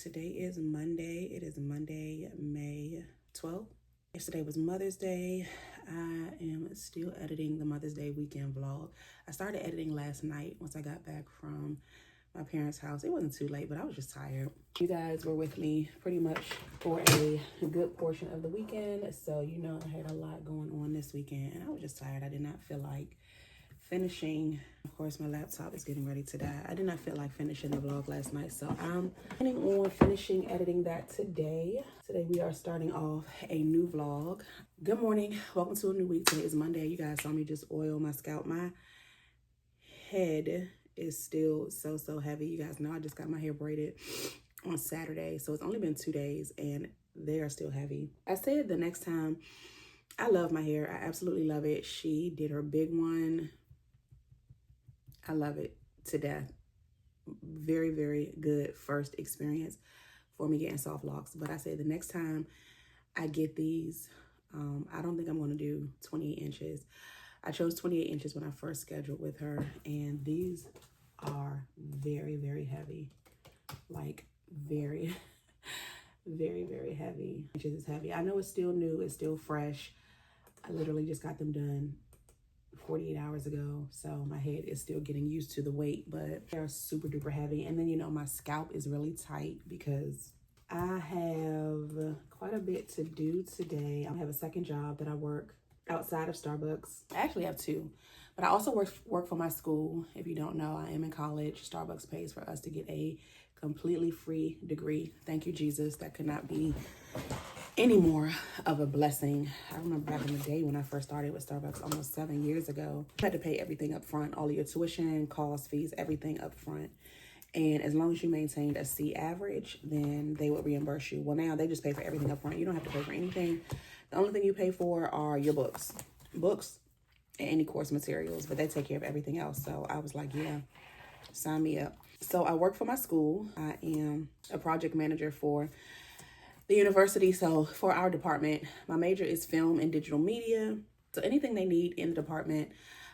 Today is Monday. It is Monday, May 12th. Yesterday was Mother's Day. I am still editing the Mother's Day weekend vlog. I started editing last night once I got back from my parents' house. It wasn't too late, but I was just tired. You guys were with me pretty much for a good portion of the weekend. So, you know, I had a lot going on this weekend and I was just tired. I did not feel like finishing. Of course, my laptop is getting ready to die. I did not feel like finishing the vlog last night, so I'm planning on finishing editing that today. Today we are starting off a new vlog. Good morning, welcome to a new week. Today is Monday. You guys saw me just oil my scalp. My head is still so heavy. You guys know I just got my hair braided on Saturday, so it's only been 2 days and they are still heavy. I said the next time, I love my hair. I absolutely love it. She did her big one. I love it to death. Very good first experience for me getting soft locks. But I say the next time I get these, I don't think I'm going to do 28 inches. I chose 28 inches when I first scheduled with her. And these are very heavy. Like very heavy. Inches is heavy. I know it's still new. It's still fresh. I literally just got them done 48 hours ago, so my head is still getting used to the weight, but they're super duper heavy. And then, you know, my scalp is really tight because I have quite a bit to do today. I have a second job that I work outside of Starbucks. I actually have two, but I also work for my school. If you don't know, I am in college. Starbucks pays for us to get a completely free degree. Thank you, Jesus. That could not be any more of a blessing. I remember back in the day when I first started with Starbucks almost 7 years ago, you had to pay everything up front, all of your tuition, costs, fees, everything up front. And as long as you maintained a C average, then they would reimburse you. Well, now they just pay for everything up front. You don't have to pay for anything. The only thing you pay for are your books and any course materials, but they take care of everything else. So I was like, yeah, sign me up. So I work for my school. I am a project manager for the university. So for our department, my major is film and digital media. So anything they need in the department,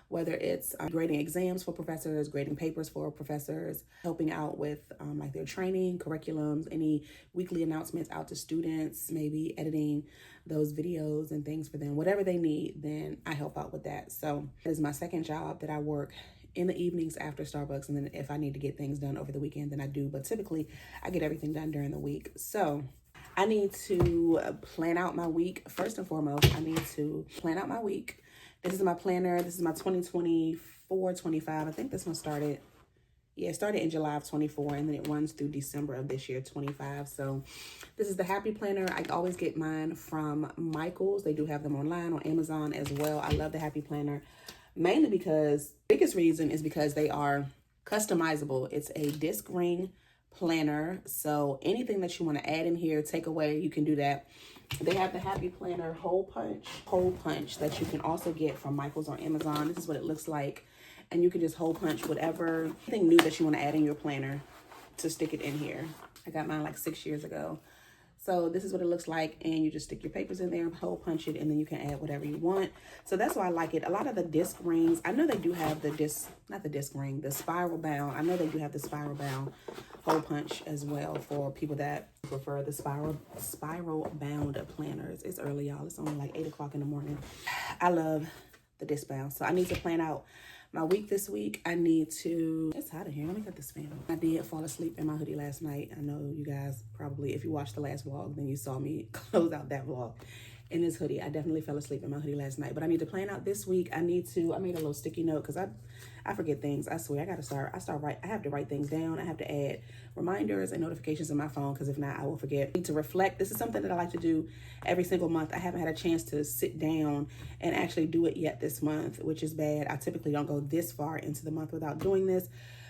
whether it's grading exams for professors, grading papers for professors, helping out with like their training, curriculums, any weekly announcements out to students, maybe editing those videos and things for them, whatever they need, then I help out with that. So it is my second job that I work in the evenings after Starbucks. And then if I need to get things done over the weekend, then I do. But typically I get everything done during the week. So I need to plan out my week. First and foremost, I need to plan out my week. This is my planner. This is my 2024-25. I think this one started, it started in July of 24, and then it runs through December of this year, 25. So this is the Happy Planner. I always get mine from Michael's. They do have them online on Amazon as well. I love the Happy Planner, mainly because, biggest reason is because they are customizable. It's a disc ring planner, so anything that you want to add in here, take away, you can do that. They have the Happy Planner hole punch that you can also get from Michael's or Amazon. This is what it looks like, and you can just hole punch whatever thing new that you want to add in your planner to stick it in here. I got mine like 6 years ago. So this is what it looks like, and you just stick your papers in there, hole punch it, and then you can add whatever you want. So that's why I like it. A lot of the disc rings, I know they do have the the spiral bound. I know they do have the spiral bound hole punch as well for people that prefer the spiral bound planners. It's early, y'all. It's only like 8 o'clock in the morning. I love the disc bound. So I need to plan out my week this week. I need to, it's hot in here. Let me cut this fan on. I did fall asleep in my hoodie last night. I know you guys probably, if you watched the last vlog, then you saw me close out that vlog in this hoodie. I definitely fell asleep in my hoodie last night, but I need to plan out this week. I made a little sticky note because I forget things. I swear, I have to write things down. I have to add reminders and notifications on my phone because if not, I will forget. I need to reflect. This is something that I like to do every single month. I haven't had a chance to sit down and actually do it yet this month, which is bad. I typically don't go this far into the month without doing this,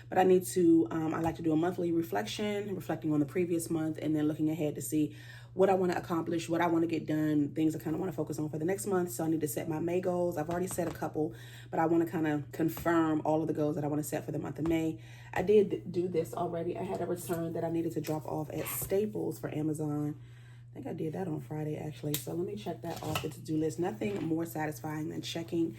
but I need to, I like to do a monthly reflecting on the previous month and then looking ahead to see what I want to accomplish, what I want to get done, things I kind of want to focus on for the next month. So I need to set my May goals. I've already set a couple, but I want to kind of confirm all of the goals that I want to set for the month of May. I did do this already. I had a return that I needed to drop off at Staples for Amazon. I think I did that on Friday, actually. So let me check that off the to-do list. Nothing more satisfying than checking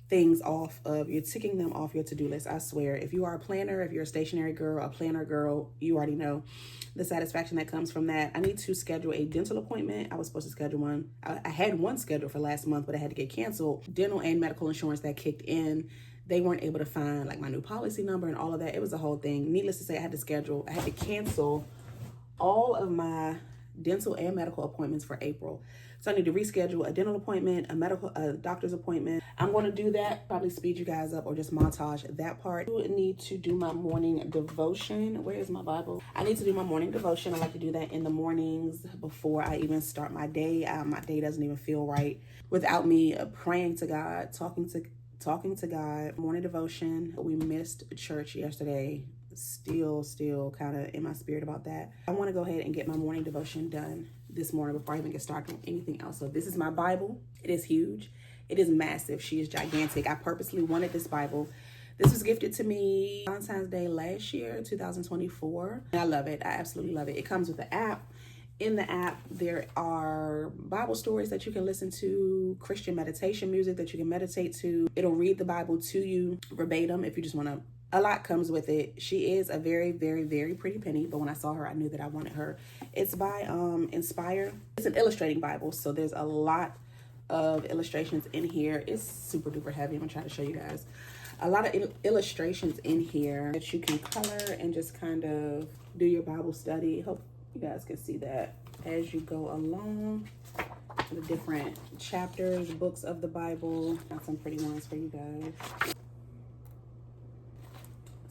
things off of, you're ticking them off your to-do list. I swear, if you are a planner, if you're a stationary girl, a planner girl, you already know the satisfaction that comes from that. I need to schedule a dental appointment. I was supposed to schedule one. I had one scheduled for last month, but I had to get canceled. Dental and medical insurance that kicked in, they weren't able to find like my new policy number and all of that. It was a whole thing. Needless to say, I had to cancel all of my dental and medical appointments for April. So I need to reschedule a dental appointment, a doctor's appointment. I'm going to do that, probably speed you guys up or just montage that part. I need to do my morning devotion. Where is my Bible? I need to do my morning devotion. I like to do that in the mornings before I even start my day. My day doesn't even feel right without me praying to God, talking to God. Morning devotion. We missed church yesterday. Still kind of in my spirit about that. I want to go ahead and get my morning devotion done this morning before I even get started on anything else. So this is my Bible. It is huge. It is massive. She is gigantic. I purposely wanted this Bible. This was gifted to me Valentine's Day last year, 2024. I love it. I absolutely love it. It comes with an app. In the app, there are Bible stories that you can listen to, Christian meditation music that you can meditate to. It'll read the Bible to you verbatim if you just want to. A lot comes with it. She is a very, very, very pretty penny, but when I saw her, I knew that I wanted her. It's by Inspire. It's an illustrating Bible, so there's a lot of illustrations in here. It's super duper heavy. I'm gonna try to show you guys. A lot of illustrations in here that you can color and just kind of do your Bible study. Hope you guys can see that as you go along. The different chapters, books of the Bible. Got some pretty ones for you guys.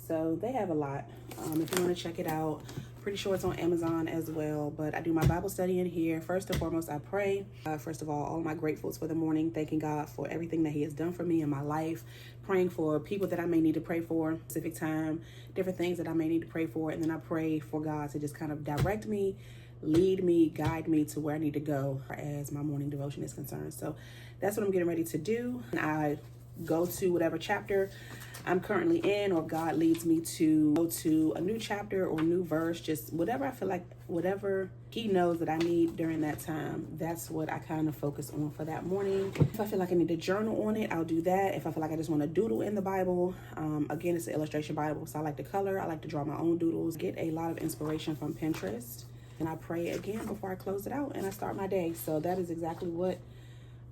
So they have a lot. If you want to check it out, pretty sure it's on Amazon as well. But I do my Bible study in here. First and foremost, I pray. First of all my gratefuls for the morning, thanking God for everything that he has done for me in my life, praying for people that I may need to pray for, specific time, different things that I may need to pray for. And then I pray for God to just kind of direct me, lead me, guide me to where I need to go as my morning devotion is concerned. So that's what I'm getting ready to do. And I go to whatever chapter I'm currently in, or God leads me to go to a new chapter or new verse, just whatever I feel like, whatever he knows that I need during that time. That's what I kind of focus on for that morning. If I feel like I need to journal on it, I'll do that. If I feel like I just want to doodle in the Bible, again, it's an illustration Bible, so I like to color. I like to draw my own doodles, get a lot of inspiration from Pinterest. And I pray again before I close it out and I start my day. So that is exactly what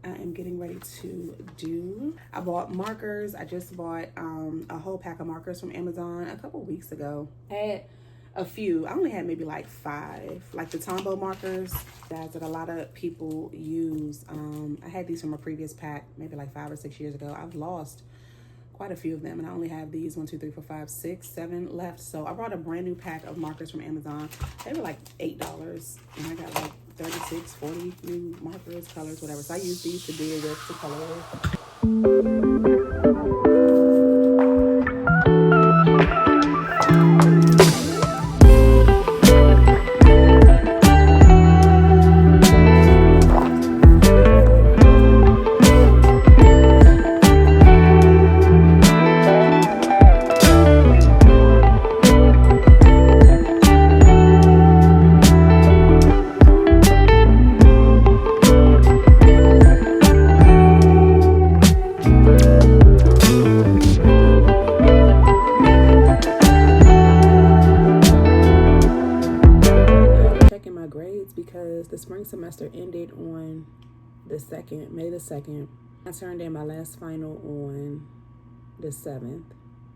I am getting ready to do. I bought markers. I just bought a whole pack of markers from Amazon a couple weeks ago. I had a few. I only had maybe like 5, like the Tombow markers, guys, that a lot of people use. I had these from a previous pack, maybe like 5 or 6 years ago. I've lost quite a few of them, and I only have these 1, 2, 3, 4, 5, 6, 7 left. So I brought a brand new pack of markers from Amazon. They were like $8, and I got like 36, 40 new markers, colors, whatever. So I use these to deal with the color with. Because the spring semester ended on the 2nd, May the 2nd. I turned in my last final on the 7th.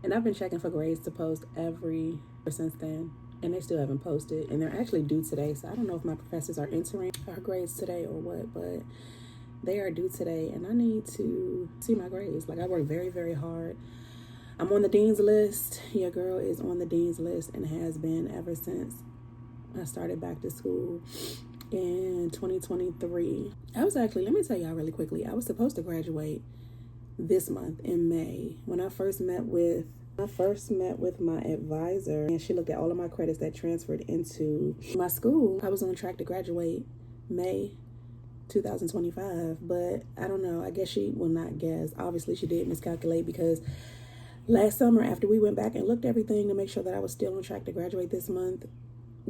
And I've been checking for grades to post ever since then. And they still haven't posted. And they're actually due today. So I don't know if my professors are entering our grades today or what. But they are due today. And I need to see my grades. Like, I work very, very hard. I'm on the dean's list. Your girl is on the dean's list and has been ever since I started back to school in 2023. I was actually, let me tell y'all really quickly, I was supposed to graduate this month in May. When I first met with my advisor, and she looked at all of my credits that transferred into my school, I was on track to graduate May 2025, but I don't know, I guess she will not guess. Obviously she did miscalculate, because last summer, after we went back and looked at everything to make sure that I was still on track to graduate this month,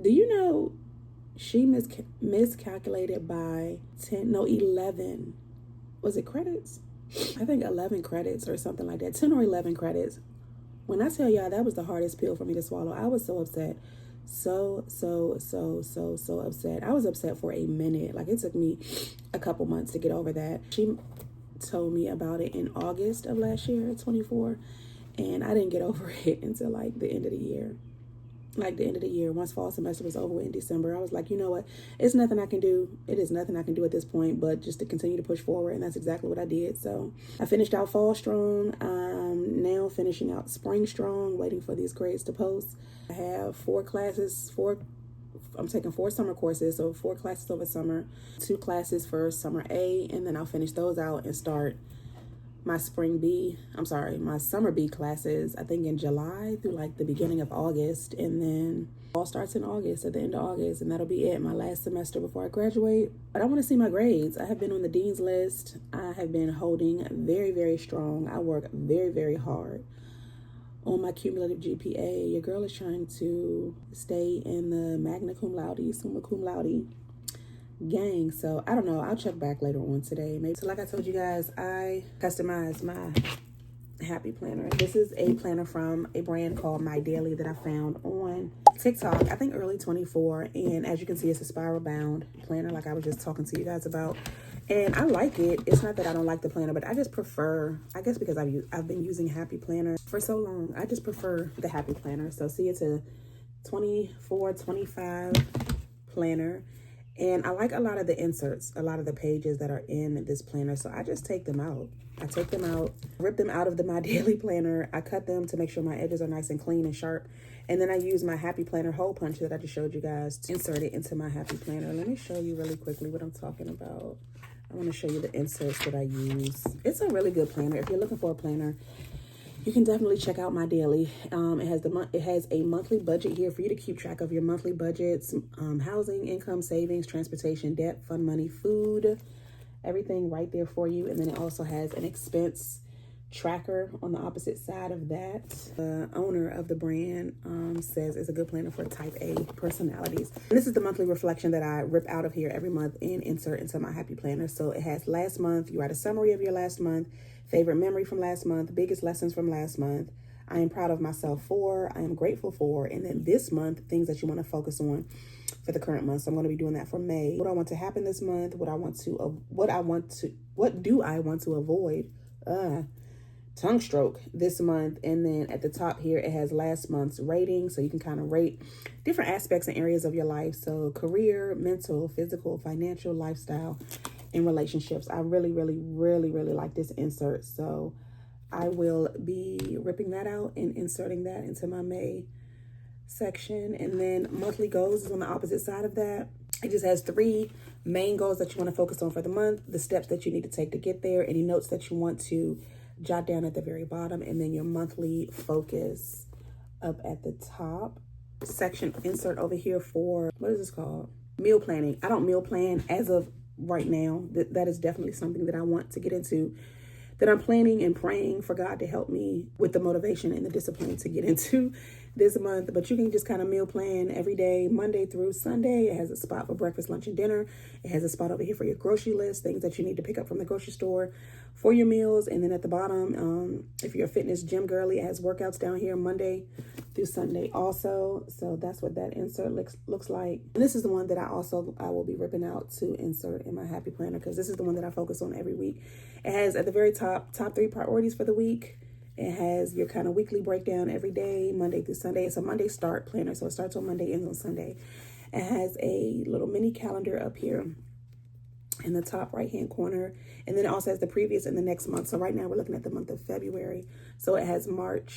do you know she miscalculated by 11, was it credits? I think 11 credits or something like that, 10 or 11 credits. When I tell y'all that was the hardest pill for me to swallow, I was so upset. So upset. I was upset for a minute. Like, it took me a couple months to get over that. She told me about it in August of last year, 24, and I didn't get over it until like the end of the year. Once fall semester was over in December, I was like, you know what? It's nothing I can do. It is nothing I can do at this point, but just to continue to push forward. And that's exactly what I did. So I finished out fall strong. Now finishing out spring strong, waiting for these grades to post. I have I'm taking 4 summer courses. So 4 classes over summer, 2 classes for summer A, and then I'll finish those out and start my my summer B classes, I think in July through like the beginning of August, and then all starts in August, at the end of August, and that'll be it, my last semester before I graduate. But I want to see my grades. I have been on the dean's list. I have been holding very, very strong. I work very, very hard on my cumulative GPA. Your girl is trying to stay in the magna cum laude, summa cum laude gang. So I don't know, I'll check back later on today maybe. So like I told you guys, I customized my happy planner. This is a planner from a brand called My Daily that I found on TikTok, I think early 24, and as you can see, it's a spiral bound planner like I was just talking to you guys about, and I like it. It's not that I don't like the planner, but I just prefer, I guess because I've been using Happy Planner for so long, I just prefer the Happy Planner. So see, it's a 24-25 planner. And I like a lot of the inserts, a lot of the pages that are in this planner. So I just take them out. Rip them out of the My Daily planner. I cut them to make sure my edges are nice and clean and sharp. And then I use my Happy Planner hole punch that I just showed you guys to insert it into my Happy Planner. Let me show you really quickly what I'm talking about. I want to show you the inserts that I use. It's a really good planner. If you're looking for a planner, you can definitely check out My Daily. It has a monthly budget here for you to keep track of your monthly budgets, housing, income, savings, transportation, debt, fun money, food, everything right there for you. And then it also has an expense tracker on the opposite side of that. The owner of the brand says it's a good planner for type A personalities. And this is the monthly reflection that I rip out of here every month and insert into my Happy Planner. So it has last month. You write a summary of your last month, favorite memory from last month, biggest lessons from last month, I am proud of myself for, I am grateful for, and then this month, things that you want to focus on for the current month. So I'm going to be doing that for May. What I want to happen this month, what do I want to avoid? Tongue stroke this month. And then at the top here, it has last month's rating. So you can kind of rate different aspects and areas of your life. So career, mental, physical, financial, lifestyle, and relationships. I really, really, really, really like this insert. So I will be ripping that out and inserting that into my May section. And then monthly goals is on the opposite side of that. It just has 3 main goals that you want to focus on for the month, the steps that you need to take to get there, any notes that you want to jot down at the very bottom, and then your monthly focus up at the top. Section insert over here for, what is this called? Meal planning. I don't meal plan as of right now. That is definitely something that I want to get into, that I'm planning and praying for God to help me with the motivation and the discipline to get into this month. But you can just kind of meal plan every day, Monday through Sunday. It has a spot for breakfast, lunch, and dinner. It has a spot over here for your grocery list, things that you need to pick up from the grocery store for your meals. And then at the bottom, if you're a fitness gym girly, it has workouts down here Monday through Sunday also. So that's what that insert looks like. And this is the one that I will be ripping out to insert in my Happy Planner, because this is the one that I focus on every week. It has at the very top 3 priorities for the week. It has your kind of weekly breakdown every day, Monday through Sunday. It's a Monday start planner, so it starts on Monday, ends on Sunday. It has a little mini calendar up here in the top right-hand corner. And then it also has the previous and the next month. So right now we're looking at the month of February. So it has not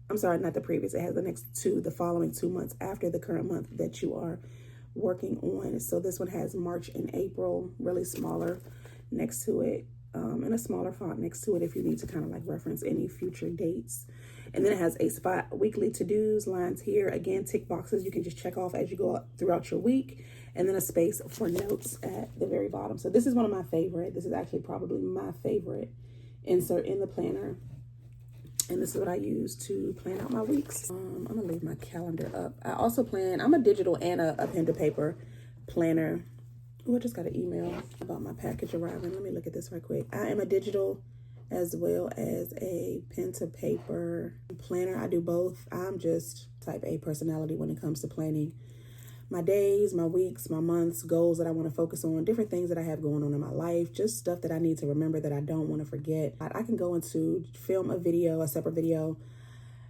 the previous. It has the following 2 months after the current month that you are working on. So this one has March and April, really smaller next to it. And a smaller font next to it if you need to kind of like reference any future dates. And then it has a spot, weekly to-dos, lines here. Again, tick boxes you can just check off as you go throughout your week. And then a space for notes at the very bottom. So this is one of my favorite. This is actually probably my favorite insert in the planner. And this is what I use to plan out my weeks. I'm gonna leave my calendar up. I also I'm a digital and a pen to paper planner. Oh, I just got an email about my package arriving. Let me look at this right quick. I am a digital as well as a pen to paper planner. I do both. I'm just type A personality when it comes to planning my days, my weeks, my months, goals that I want to focus on, different things that I have going on in my life, just stuff that I need to remember that I don't want to forget. I can go into film a video, a separate video.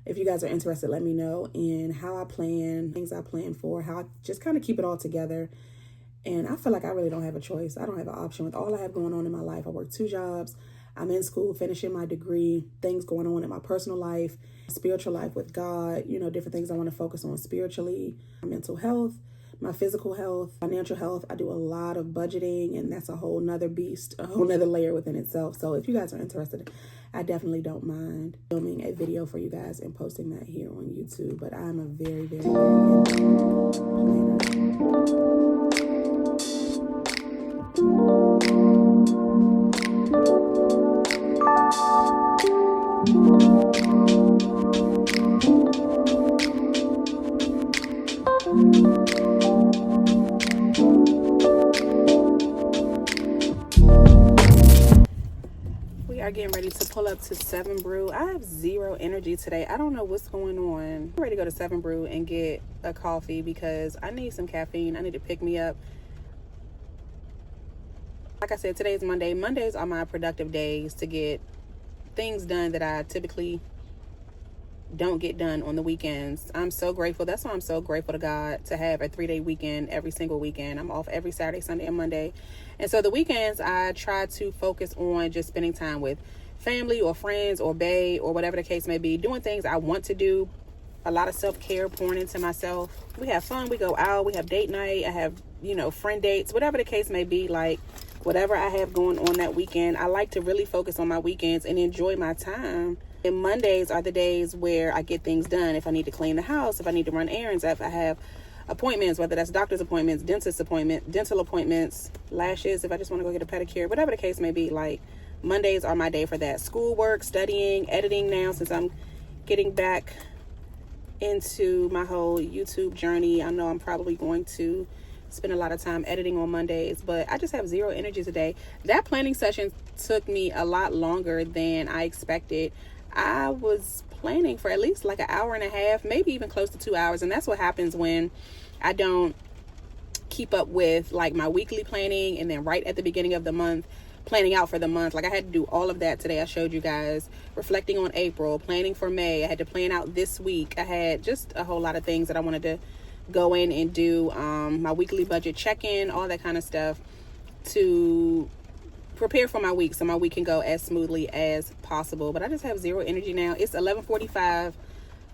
If you guys are interested, let me know in how I plan, things I plan for, how I just kind of keep it all together. And I feel like I really don't have a choice. I don't have an option with all I have going on in my life. I work 2 jobs. I'm in school, finishing my degree, things going on in my personal life, spiritual life with God, you know, different things I want to focus on spiritually, my mental health, my physical health, financial health. I do a lot of budgeting, and that's a whole nother beast, a whole nother layer within itself. So if you guys are interested, I definitely don't mind filming a video for you guys and posting that here on YouTube. But I'm a very, very, very planner. We are getting ready to pull up to 7 Brew. I have zero energy today. I don't know what's going on. I'm ready to go to 7 Brew and get a coffee because I need some caffeine. I need to pick me up. Like I said, today is Monday. Mondays are my productive days to get things done that I typically don't get done on the weekends. I'm so grateful. That's why I'm so grateful to God to have a 3-day weekend every single weekend. I'm off every Saturday, Sunday, and Monday. And so the weekends, I try to focus on just spending time with family or friends or bae or whatever the case may be, doing things I want to do. A lot of self-care, pouring into myself. We have fun. We go out. We have date night. I have, you know, friend dates, whatever the case may be. Like, whatever I have going on that weekend, I like to really focus on my weekends and enjoy my time. And Mondays are the days where I get things done. If I need to clean the house, if I need to run errands, if I have appointments, whether that's doctor's appointments, dentist appointment, dental appointments, lashes, if I just want to go get a pedicure, whatever the case may be, like, Mondays are my day for that. Schoolwork, studying, editing now, since I'm getting back into my whole YouTube journey. I know I'm probably going to spend a lot of time editing on Mondays, but I just have zero energy today. That planning session took me a lot longer than I expected. I was planning for at least like an hour and a half, maybe even close to 2 hours. And that's what happens when I don't keep up with like my weekly planning, and then right at the beginning of the month, planning out for the month. Like, I had to do all of that today. I showed you guys, reflecting on April, planning for May. I had to plan out this week. I had just a whole lot of things that I wanted to go in and do, my weekly budget check-in, all that kind of stuff, to prepare for my week so my week can go as smoothly as possible. But I just have zero energy now. It's 11:45,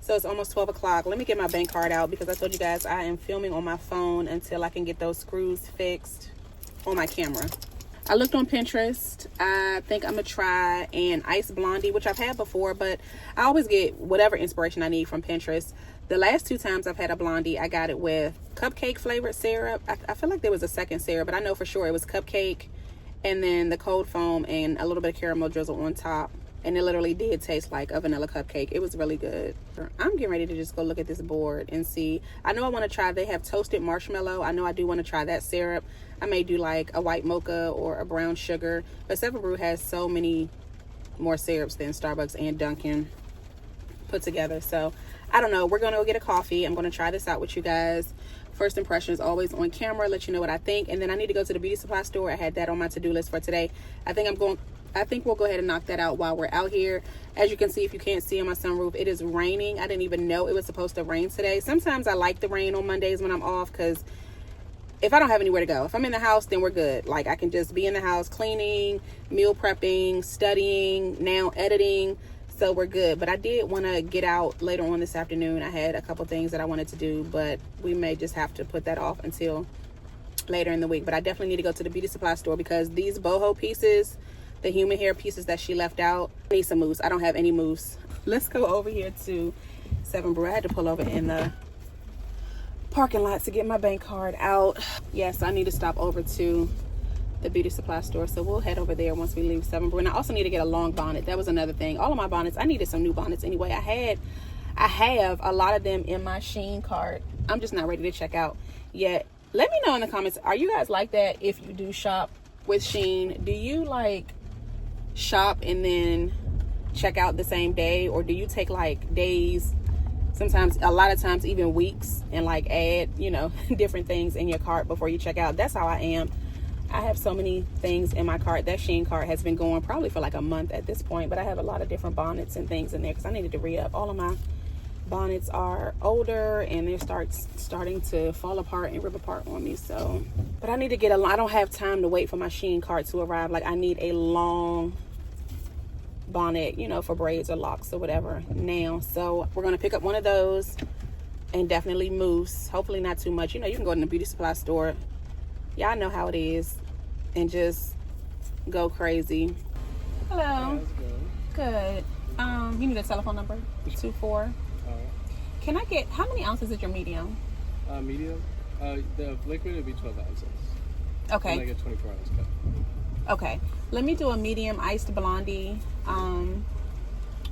so it's almost 12 o'clock. Let me get my bank card out because I told you guys I am filming on my phone until I can get those screws fixed on my camera. I looked on Pinterest. I think I'm gonna try an iced blondie, which I've had before, but I always get whatever inspiration I need from Pinterest. The last 2 times I've had a blondie, I got it with cupcake flavored syrup. I feel like there was a second syrup, but I know for sure it was cupcake, and then the cold foam and a little bit of caramel drizzle on top. And it literally did taste like a vanilla cupcake. It was really good. I'm getting ready to just go look at this board and see. I know I want to try, they have toasted marshmallow. I know I do want to try that syrup. I may do like a white mocha or a brown sugar. But 7 Brew has so many more syrups than Starbucks and Dunkin' put together. So I don't know. We're going to go get a coffee. I'm going to try this out with you guys. First impressions always on camera, let you know what I think. And then I need to go to the beauty supply store. I had that on my to-do list for today. I think we'll go ahead and knock that out while we're out here. As you can see, if you can't see on my sunroof, it is raining. I didn't even know it was supposed to rain today. Sometimes I like the rain on Mondays when I'm off, because if I don't have anywhere to go, if I'm in the house, then we're good. Like, I can just be in the house cleaning, meal prepping, studying, now editing. So we're good. But I did want to get out later on this afternoon. I had a couple things that I wanted to do, but we may just have to put that off until later in the week. But I definitely need to go to the beauty supply store because these boho pieces, the human hair pieces that she left out, I need some mousse. I don't have any mousse. Let's go over here to 7 Brew. I had to pull over in the parking lot to get my bank card out. Yes, I need to stop over to the beauty supply store, so we'll head over there once we leave 7 Brew. And I also need to get a long bonnet. That was another thing. All of my bonnets, I needed some new bonnets anyway. I have a lot of them in my Shein cart. I'm just not ready to check out yet. Let me know in the comments, are you guys like that? If you do shop with Shein, do you like shop and then check out the same day, or do you take like days, sometimes a lot of times even weeks, and like add, you know, different things in your cart before you check out? That's how I am. I have so many things in my cart. That Shein cart has been going probably for like a month at this point, but I have a lot of different bonnets and things in there because I needed to re-up. All of my bonnets are older and they're starting to fall apart and rip apart on me. So, but I need to get I don't have time to wait for my Shein cart to arrive. Like, I need a long bonnet, you know, for braids or locks or whatever now. So we're going to pick up one of those and definitely mousse. Hopefully not too much. You know, you can go in the beauty supply store, y'all know how it is, and just go crazy. Hello. Good. You need a telephone number? 24. Can I get, how many ounces is your medium? Medium. The liquid would be 12 ounces. Okay. And like a 24 ounce cup. Okay. Let me do a medium iced blondie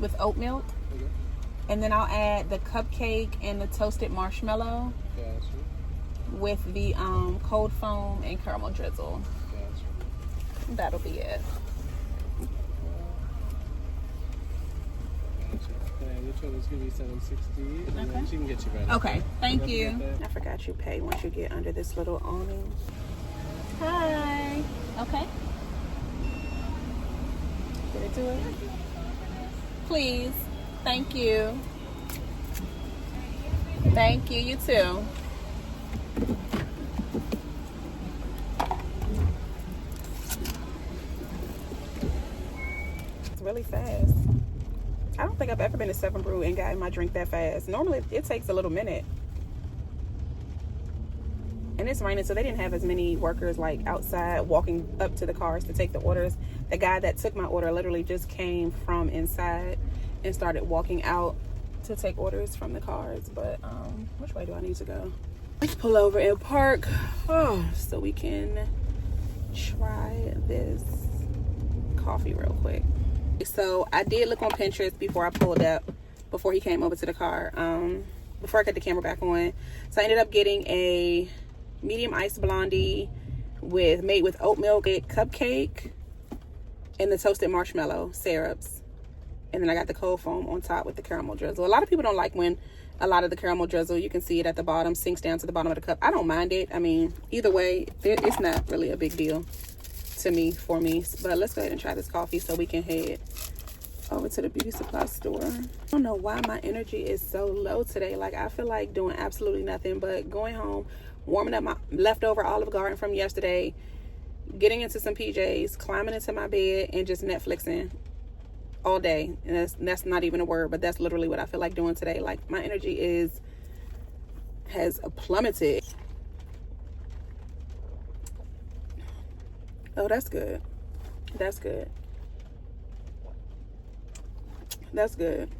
with oat milk. Okay. And then I'll add the cupcake and the toasted marshmallow. Gotcha. With the cold foam and caramel drizzle. Gotcha. That'll be it. Gotcha. And which one is going to be 760? And Okay. then she can get you right. Okay. Thank you. I forgot you pay once you get under this little awning. Hi. Okay. Did it do it? Please. Thank you. Thank you. You too. It's really fast. I don't think I've ever been to 7 Brew and gotten my drink that fast. Normally it takes a little minute. And it's raining, so they didn't have as many workers like outside walking up to the cars to take the orders. The guy that took my order literally just came from inside and started walking out to take orders from the cars. But which way do I need to go? Let's pull over and park so we can try this coffee real quick. So I did look on Pinterest before I pulled up, before he came over to the car, before I cut the camera back on. So I ended up getting a medium iced blondie made with oat milk, a cupcake, and the toasted marshmallow syrups. And then I got the cold foam on top with the caramel drizzle. A lot of people don't like when a lot of the caramel drizzle, you can see it at the bottom, sinks down to the bottom of the cup. I don't mind it. I mean, either way, it's not really a big deal to me, for me. But let's go ahead and try this coffee so we can head over to the beauty supply store. I don't know why my energy is so low today. Like, I feel like doing absolutely nothing but going home, warming up my leftover Olive Garden from yesterday, getting into some PJs, climbing into my bed, and just Netflixing all day. And that's not even a word, but that's literally what I feel like doing today. Like, my energy has plummeted. Oh, that's good. That's good. That's good.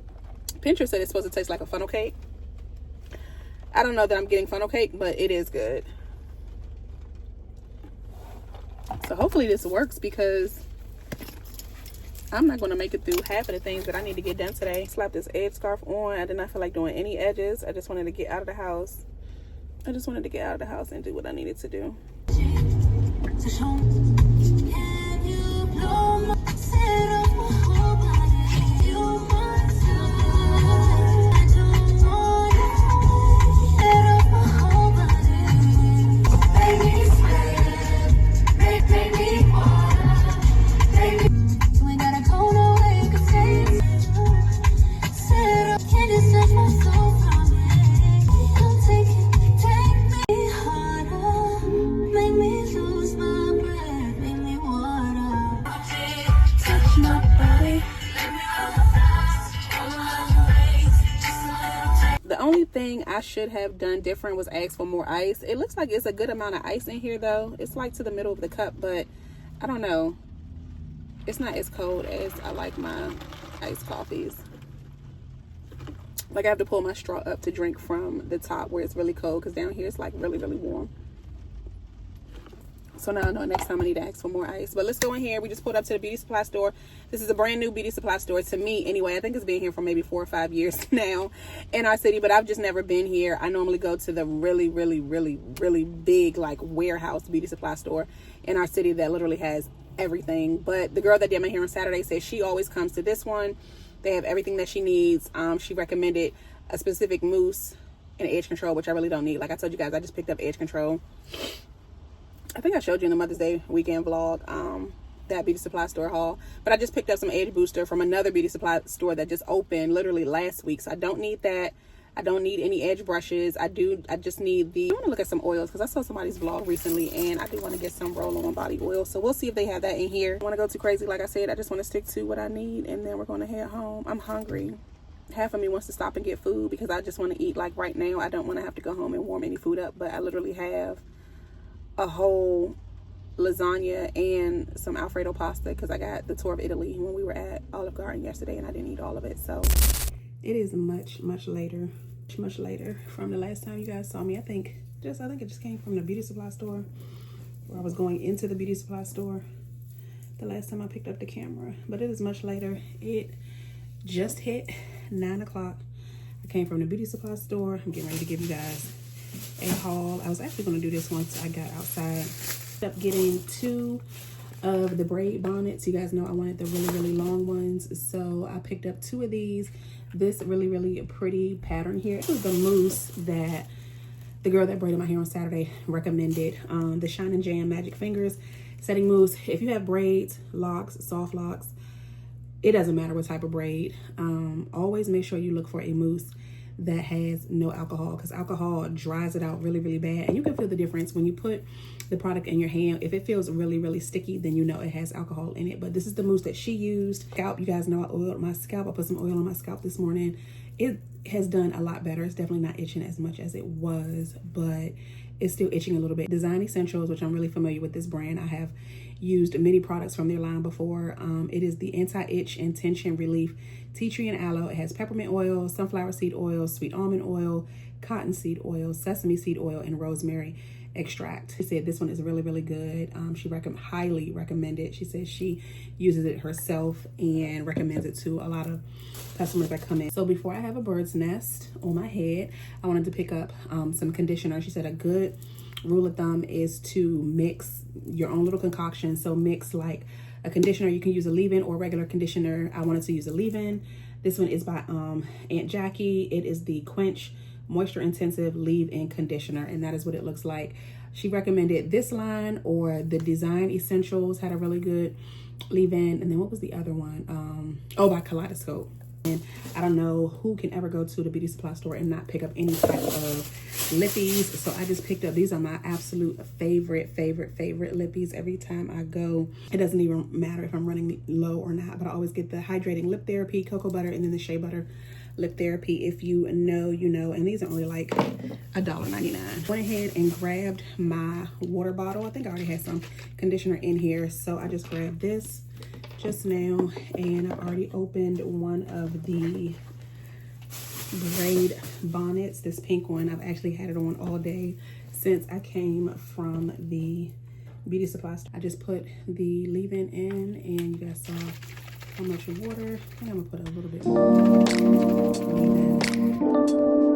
Pinterest said it's supposed to taste like a funnel cake. I don't know that I'm getting funnel cake, but it is good. So hopefully this works, because I'm not going to make it through half of the things that I need to get done today. Slap this edge scarf on. I did not feel like doing any edges. I just wanted to get out of the house. I just wanted to get out of the house and do what I needed to do. The only thing I should have done different was ask for more ice. It looks like it's a good amount of ice in here though. It's like to the middle of the cup, but I don't know. It's not as cold as I like my iced coffees. Like, I have to pull my straw up to drink from the top where it's really cold, because down here it's like really, really warm. So now I know next time I need to ask for more ice. But let's go in here. We just pulled up to the beauty supply store. This is a brand new beauty supply store to me anyway. I think it's been here for maybe 4 or 5 years now in our city, but I've just never been here. I normally go to the really, really, really, really big like warehouse beauty supply store in our city that literally has everything. But the girl that did my hair on Saturday says she always comes to this one. They have everything that she needs. She recommended a specific mousse and edge control, which I really don't need. Like I told you guys, I just picked up edge control. I think I showed you in the Mother's Day weekend vlog, that beauty supply store haul. But I just picked up some edge booster from another beauty supply store that just opened literally last week. So I don't need that. I don't need any edge brushes. I just need I want to look at some oils because I saw somebody's vlog recently and I do want to get some roll-on body oil. So we'll see if they have that in here. I want to go too crazy. Like I said, I just want to stick to what I need and then we're going to head home. I'm hungry. Half of me wants to stop and get food because I just want to eat like right now. I don't want to have to go home and warm any food up, but I literally have a whole lasagna and some Alfredo pasta because I got the tour of Italy when we were at Olive Garden yesterday and I didn't eat all of it. So it is much later from the last time you guys saw me. I think it just came from the beauty supply store where I was going into the beauty supply store the last time I picked up the camera, but it is much later. It just hit 9 o'clock. I came from the beauty supply store. I'm getting ready to give you guys a haul. I was actually going to do this once I got outside. Ended up getting 2 of the braid bonnets. You guys know I wanted the really long ones, so I picked up 2 of these. This really pretty pattern here. This is the mousse that the girl that braided my hair on Saturday recommended. The Shine and Jam Magic Fingers setting mousse. If you have braids, locks, soft locks, it doesn't matter what type of braid. Always make sure you look for a mousse that has no alcohol because alcohol dries it out really bad, and you can feel the difference when you put the product in your hand. If it feels really sticky, then you know it has alcohol in it. But this is the mousse that she used. Scalp, you guys know I oiled my scalp. I put some oil on my scalp this morning. It has done a lot better. It's definitely not itching as much as it was, but it's still itching a little bit. Design Essentials, which I'm really familiar with this brand. I have used many products from their line before. It is the anti-itch and tension relief tea tree and aloe. It has peppermint oil, sunflower seed oil, sweet almond oil, cottonseed oil, sesame seed oil, and rosemary extract. She said this one is really good. She highly recommend it. She says she uses it herself and recommends it to a lot of customers that come in. So before I have a bird's nest on my head, I wanted to pick up some conditioner. She said a good rule of thumb is to mix your own little concoction. So mix like a conditioner. You can use a leave-in or regular conditioner. I wanted to use a leave-in. This one is by Aunt Jackie. It is the Quench Moisture Intensive Leave-In Conditioner, and that is what it looks like. She recommended this line, or the Design Essentials had a really good leave-in. And then what was the other one? By Kaleidoscope. And I don't know who can ever go to the beauty supply store and not pick up any type of lippies. So I just picked up, these are my absolute favorite lippies every time I go. It doesn't even matter if I'm running low or not, but I always get the Hydrating Lip Therapy Cocoa Butter and then the Shea Butter Lip Therapy. If you know, you know. And these are only like $1.99. Went ahead and grabbed my water bottle. I think I already had some conditioner in here, so I just grabbed this just now, and I've already opened one of the braid bonnets, this pink one. I've actually had it on all day since I came from the beauty supply store. I just put the leave-in in, and you guys saw how much water. I think I'm gonna put a little bit more leave-in.